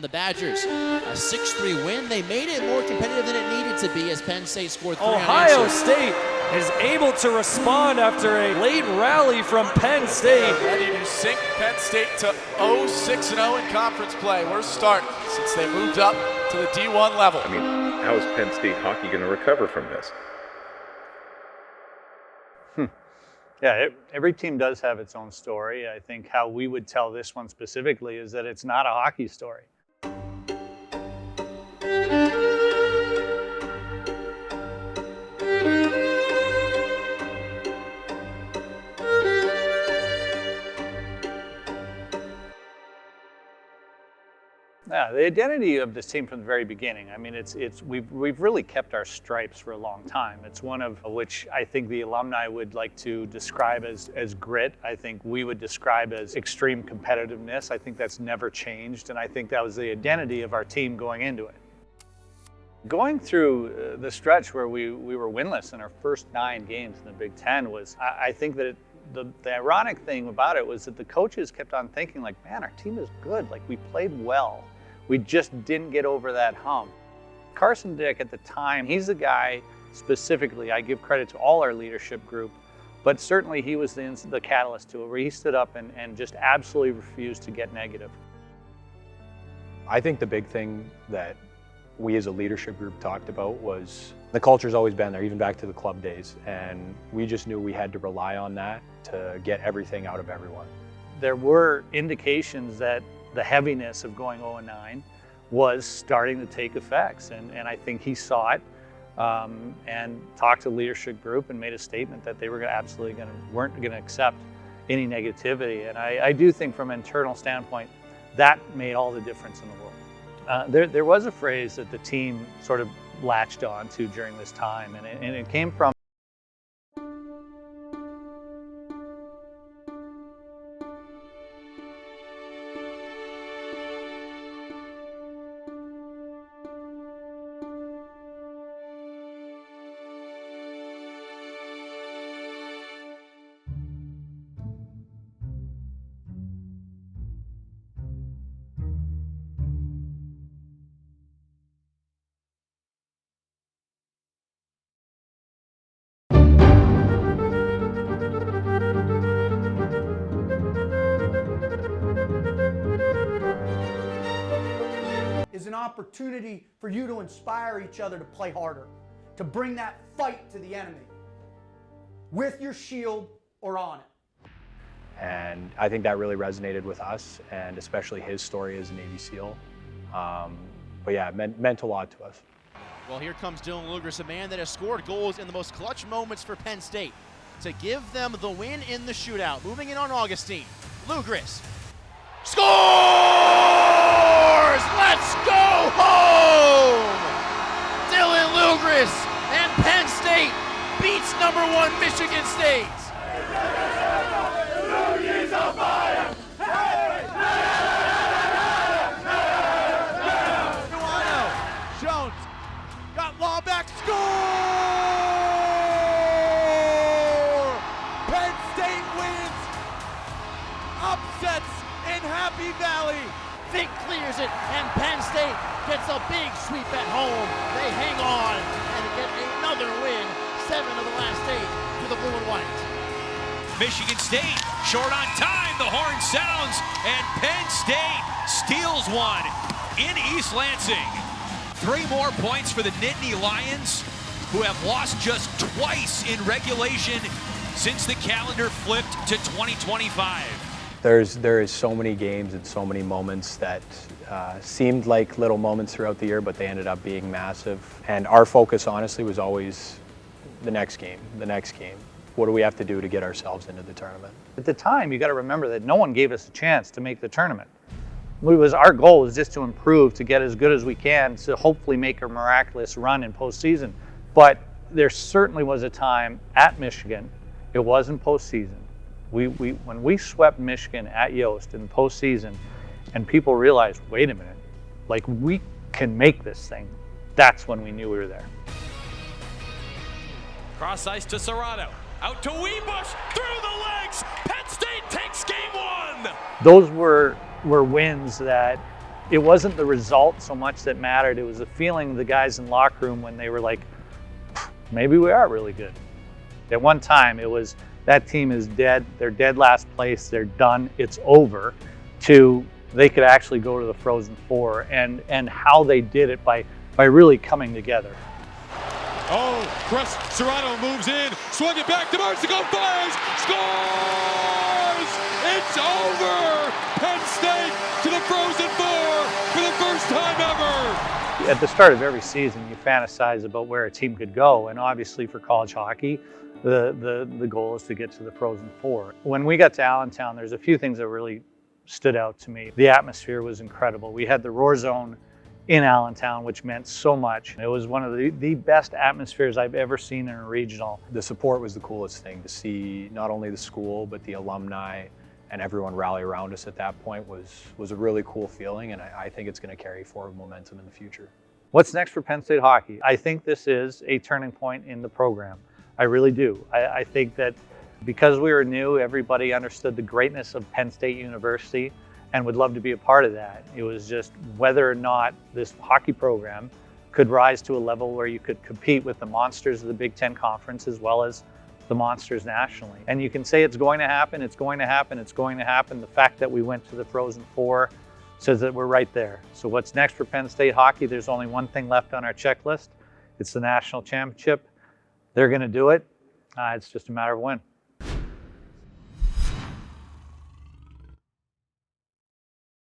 the Badgers. A 6-3 win. They made it more competitive than it needed to be as Penn State scored 3 Ohio State is able to respond after a late rally from Penn State. Ready to sink Penn State to 0-6-0 in conference play. Worst start since they moved up to the D1 level. I mean, how is Penn State hockey going to recover from this? Yeah, every team does have its own story. I think how we would tell this one specifically is that it's not a hockey story. Yeah, the identity of this team from the very beginning. I mean, we've really kept our stripes for a long time. It's one of which I think the alumni would like to describe as grit. I think we would describe as extreme competitiveness. I think that's never changed, and I think that was the identity of our team going into it. Going through the stretch where we were winless in our first 9 games in the Big Ten was, I think that the ironic thing about it was that the coaches kept on thinking like, man, our team is good. Like, we played well. We just didn't get over that hump. Carson Dick at the time, he's the guy specifically, I give credit to all our leadership group, but certainly he was the catalyst to it, where he stood up and just absolutely refused to get negative. I think the big thing that we as a leadership group talked about was the culture's always been there, even back to the club days, and we just knew we had to rely on that to get everything out of everyone. There were indications that the heaviness of going 0-9 was starting to take effects, and I think he saw it and talked to the leadership group and made a statement that they were weren't going to accept any negativity. And I do think from an internal standpoint that made all the difference in the world. There was a phrase that the team sort of latched on to during this time, and it came from is an opportunity for you to inspire each other to play harder, to bring that fight to the enemy, with your shield or on it. And I think that really resonated with us, and especially his story as a Navy SEAL. But yeah, it meant a lot to us. Well, here comes Dylan Lugris, a man that has scored goals in the most clutch moments for Penn State to give them the win in the shootout. Moving in on Augustine. Lugris scores! Let's go home! Dylan Lugris and Penn State beats #1 Michigan State. Jones got law back, score! Penn State wins, upsets in Happy Valley. Fink clears it, and Penn State gets a big sweep at home. They hang on and get another win, 7 of the last 8 for the blue and white. Michigan State short on time, the horn sounds, and Penn State steals one in East Lansing. 3 more points for the Nittany Lions, who have lost just twice in regulation since the calendar flipped to 2025. There is so many games and so many moments that seemed like little moments throughout the year, but they ended up being massive. And our focus, honestly, was always the next game, the next game. What do we have to do to get ourselves into the tournament? At the time, you got to remember that no one gave us a chance to make the tournament. Our goal was just to improve, to get as good as we can, to hopefully make a miraculous run in postseason. But there certainly was a time at Michigan, it wasn't postseason. When we swept Michigan at Yost in postseason, and people realized, wait a minute, like, we can make this thing, that's when we knew we were there. Cross ice to Serrato, out to Weebush, through the legs, Penn State takes game 1! Those were wins that it wasn't the result so much that mattered. It was the feeling of the guys in the locker room when they were like, maybe we are really good. At one time, it was, that team is dead. They're dead last place. They're done. It's over. To they could actually go to the Frozen Four, and how they did it by really coming together. Oh, Chris Serrano moves in, swung it back to Marcico, fires, scores! It's over! Penn State to the Frozen Four for the first time ever! At the start of every season, you fantasize about where a team could go, and obviously for college hockey, the goal is to get to the Frozen Four. When we got to Allentown, there's a few things that really stood out to me. The atmosphere was incredible. We had the Roar Zone in Allentown, which meant so much. It was one of the best atmospheres I've ever seen in a regional. The support was the coolest thing. To see not only the school, but the alumni and everyone rally around us at that point was a really cool feeling, and I think it's going to carry forward momentum in the future. What's next for Penn State hockey? I think this is a turning point in the program. I really do. I think that because we were new, everybody understood the greatness of Penn State University and would love to be a part of that. It was just whether or not this hockey program could rise to a level where you could compete with the monsters of the Big Ten Conference as well as the monsters nationally. And you can say it's going to happen, it's going to happen, it's going to happen. The fact that we went to the Frozen Four says that we're right there. So what's next for Penn State hockey? There's only one thing left on our checklist. It's the national championship. They're going to do it. It's just a matter of when.